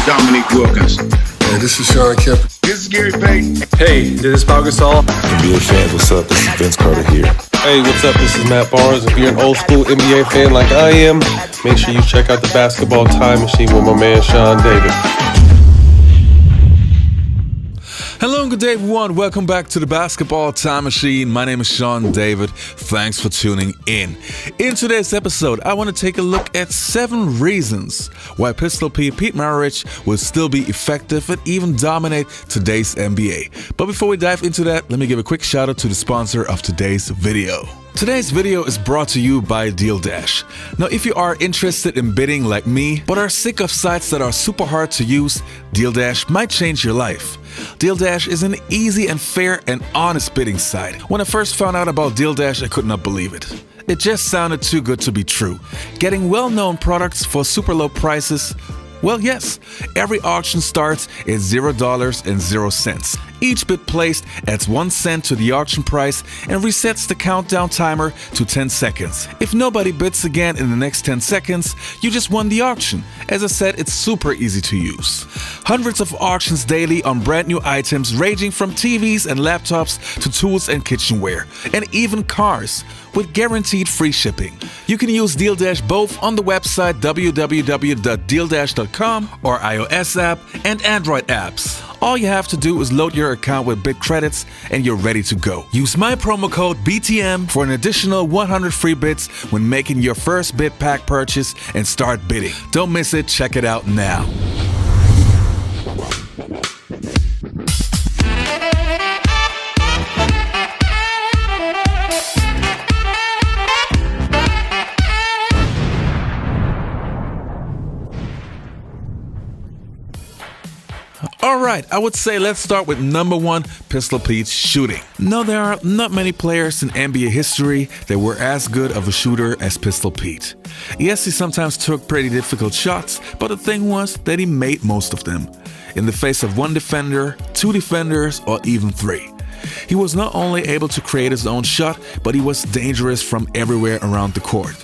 Dominique Wilkins. Hey, this is Sean Kemp. This is Gary Payton. Hey, this is Pau Gasol. NBA fans, what's up? This is Vince Carter here. Hey, what's up? This is Matt Barnes. If you're an old school NBA fan like I am, make sure you check out the Basketball Time Machine with my man Sean David. Hello and good day, everyone. Welcome back to the Basketball Time Machine. My name is Sean David. Thanks for tuning in. In today's episode, I want to take a look at 7 reasons why Pistol Pete Maravich will still be effective and even dominate today's NBA. But before we dive into that, let me give a quick shout out to the sponsor of today's video. Today's video is brought to you by DealDash. Now, if you are interested in bidding like me, but are sick of sites that are super hard to use, DealDash might change your life. DealDash is an easy and fair and honest bidding site. When I first found out about DealDash, I could not believe it. It just sounded too good to be true. Getting well-known products for super low prices. Well, yes, every auction starts at $0.00. Each bid placed adds 1 cent to the auction price and resets the countdown timer to 10 seconds. If nobody bids again in the next 10 seconds, you just won the auction. As I said, it's super easy to use. Hundreds of auctions daily on brand new items ranging from TVs and laptops to tools and kitchenware, and even cars, with guaranteed free shipping. You can use DealDash both on the website www.dealdash.com or iOS app and Android apps. All you have to do is load your account with bid credits and you're ready to go. Use my promo code BTM for an additional 100 free bits when making your first bid pack purchase and start bidding. Don't miss it, check it out now. Alright, I would say let's start with number 1, Pistol Pete's shooting. No, there are not many players in NBA history that were as good of a shooter as Pistol Pete. Yes, he sometimes took pretty difficult shots, but the thing was that he made most of them. In the face of 1 defender, 2 defenders, or even 3. He was not only able to create his own shot, but he was dangerous from everywhere around the court.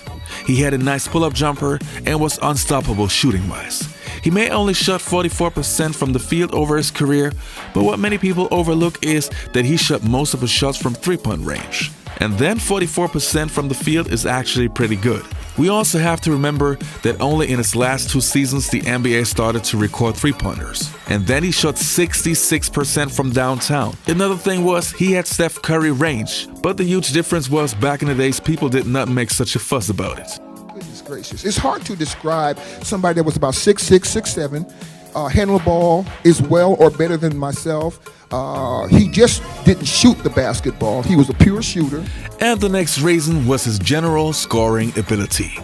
He had a nice pull-up jumper and was unstoppable shooting-wise. He may only shot 44% from the field over his career, but what many people overlook is that he shot most of his shots from 3-point range. And then 44% from the field is actually pretty good. We also have to remember that only in his last 2 seasons the NBA started to record 3-pointers. And then he shot 66% from downtown. Another thing was he had Steph Curry range, but the huge difference was back in the days people did not make such a fuss about it. Goodness gracious. It's hard to describe somebody that was about 6'6", 6'7", handle the ball as well or better than myself. He just didn't shoot the basketball. He was a pure shooter. And the next reason was his general scoring ability.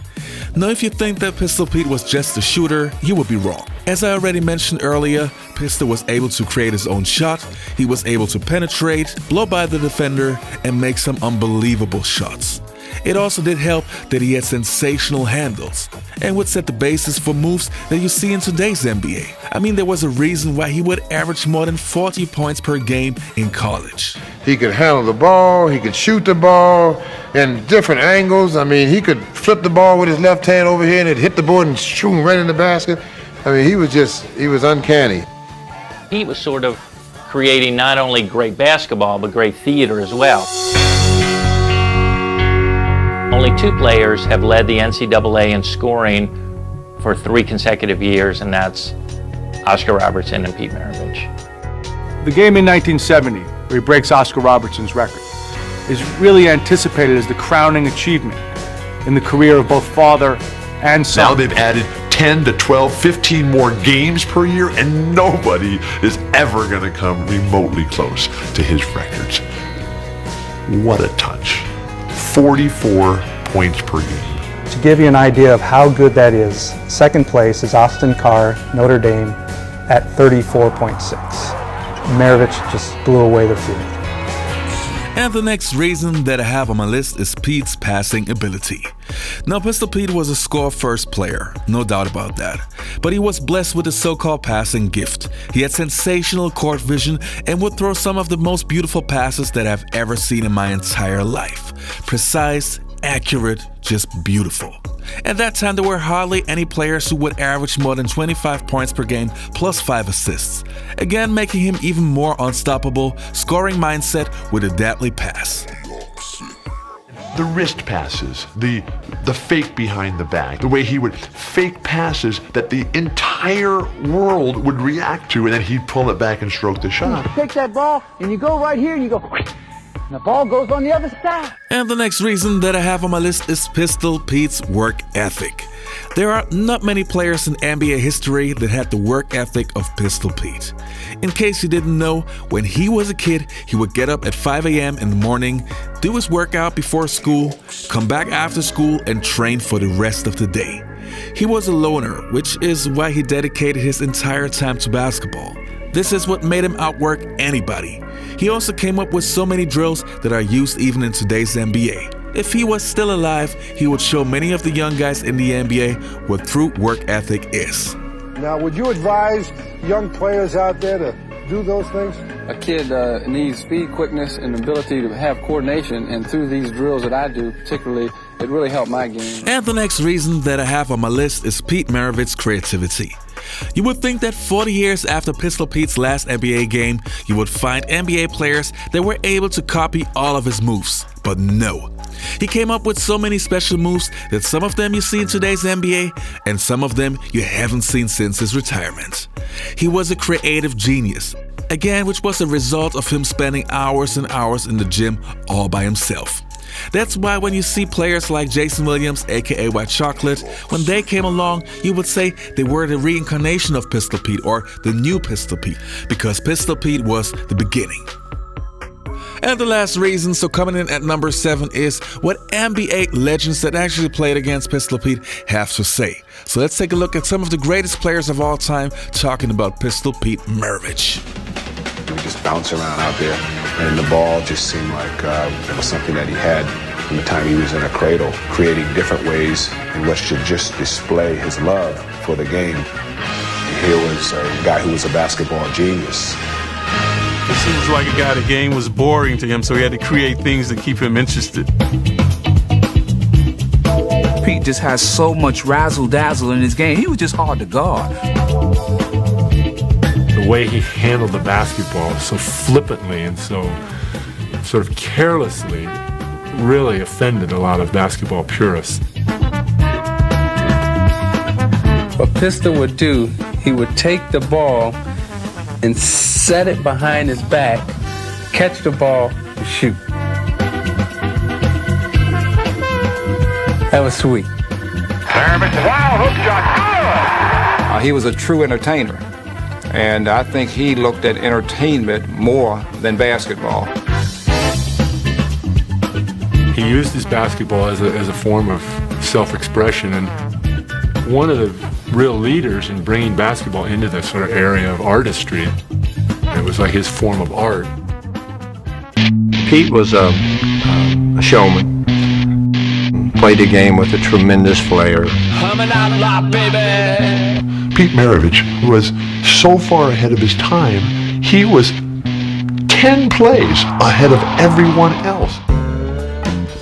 Now, if you think that Pistol Pete was just a shooter, you would be wrong. As I already mentioned earlier, Pistol was able to create his own shot, he was able to penetrate, blow by the defender, and make some unbelievable shots. It also did help that he had sensational handles and would set the basis for moves that you see in today's NBA. I mean, there was a reason why he would average more than 40 points per game in college. He could handle the ball, he could shoot the ball in different angles. I mean, he could flip the ball with his left hand over here and it'd hit the board and shoot him right in the basket. I mean, he was uncanny. He was sort of creating not only great basketball, but great theater as well. Only 2 players have led the NCAA in scoring for 3 consecutive years, and that's Oscar Robertson and Pete Maravich. The game in 1970, where he breaks Oscar Robertson's record, is really anticipated as the crowning achievement in the career of both father and son. Now they've added 10 to 12, 15 more games per year, and nobody is ever going to come remotely close to his records. What a touch. 44 points per game. To give you an idea of how good that is, second place is Austin Carr, Notre Dame, at 34.6. Maravich just blew away the field. And the next reason that I have on my list is Pete's passing ability. Now, Pistol Pete was a score-first player, no doubt about that. But he was blessed with a so-called passing gift. He had sensational court vision and would throw some of the most beautiful passes that I've ever seen in my entire life. Precise, accurate, just beautiful. At that time, there were hardly any players who would average more than 25 points per game plus 5 assists, again making him even more unstoppable, scoring mindset with a deadly pass. The wrist passes, the fake behind the back, the way he would fake passes that the entire world would react to, and then he'd pull it back and stroke the shot. You take that ball and you go right here and you go, and the ball goes on the other side. And the next reason that I have on my list is Pistol Pete's work ethic. There are not many players in NBA history that had the work ethic of Pistol Pete. In case you didn't know, when he was a kid, he would get up at 5 a.m. in the morning, do his workout before school, come back after school, and train for the rest of the day. He was a loner, which is why he dedicated his entire time to basketball. This is what made him outwork anybody. He also came up with so many drills that are used even in today's NBA. If he was still alive, he would show many of the young guys in the NBA what true work ethic is. Now, would you advise young players out there to do those things? A kid needs speed, quickness, and ability to have coordination, and through these drills that I do particularly, it really helped my game. And the next reason that I have on my list is Pete Maravich's creativity. You would think that 40 years after Pistol Pete's last NBA game, you would find NBA players that were able to copy all of his moves, but no. He came up with so many special moves that some of them you see in today's NBA and some of them you haven't seen since his retirement. He was a creative genius, again which was a result of him spending hours and hours in the gym all by himself. That's why when you see players like Jason Williams, aka White Chocolate, when they came along, you would say they were the reincarnation of Pistol Pete or the new Pistol Pete, because Pistol Pete was the beginning. And the last reason, so coming in at number 7, is what NBA legends that actually played against Pistol Pete have to say. So let's take a look at some of the greatest players of all time talking about Pistol Pete Maravich. He would just bounce around out there, and the ball just seemed like it was something that he had from the time he was in a cradle, creating different ways in which to just display his love for the game. And here was a guy who was a basketball genius. It seems like a guy, the game was boring to him, so he had to create things to keep him interested. Pete just has so much razzle-dazzle in his game. He was just hard to guard. The way he handled the basketball so flippantly and so sort of carelessly really offended a lot of basketball purists. What Pistol would do, he would take the ball and set it behind his back, catch the ball, and shoot. That was sweet. Wow, hook shot, good! He was a true entertainer, and I think he looked at entertainment more than basketball. He used his basketball as a form of self-expression, and one of the real leaders in bringing basketball into this sort of area of artistry. It was like his form of art. Pete was a showman. Played the game with a tremendous flair. Pete Maravich was so far ahead of his time, he was 10 plays ahead of everyone else.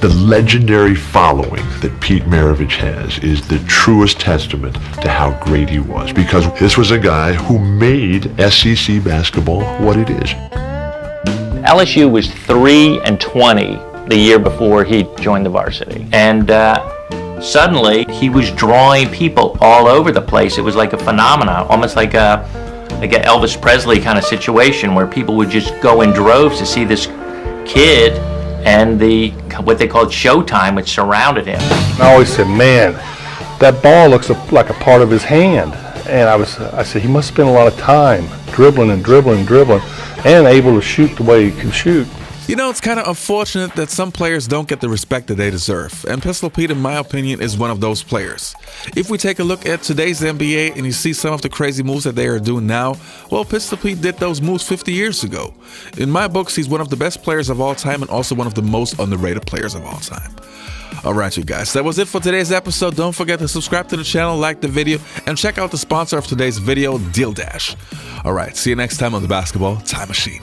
The legendary following that Pete Maravich has is the truest testament to how great he was, because this was a guy who made SEC basketball what it is. LSU was 3-20 the year before he joined the varsity, and suddenly he was drawing people all over the place. It was like a phenomenon, almost like a Elvis Presley kind of situation, where people would just go in droves to see this kid and what they called showtime, which surrounded him. I always said, man, that ball looks like a part of his hand. And I said, he must spend a lot of time dribbling and able to shoot the way he can shoot. You know, it's kind of unfortunate that some players don't get the respect that they deserve, and Pistol Pete, in my opinion, is one of those players. If we take a look at today's NBA and you see some of the crazy moves that they are doing now, well, Pistol Pete did those moves 50 years ago. In my books, he's one of the best players of all time and also one of the most underrated players of all time. Alright, you guys, that was it for today's episode. Don't forget to subscribe to the channel, like the video, and check out the sponsor of today's video, Deal Dash. Alright, see you next time on the Basketball Time Machine.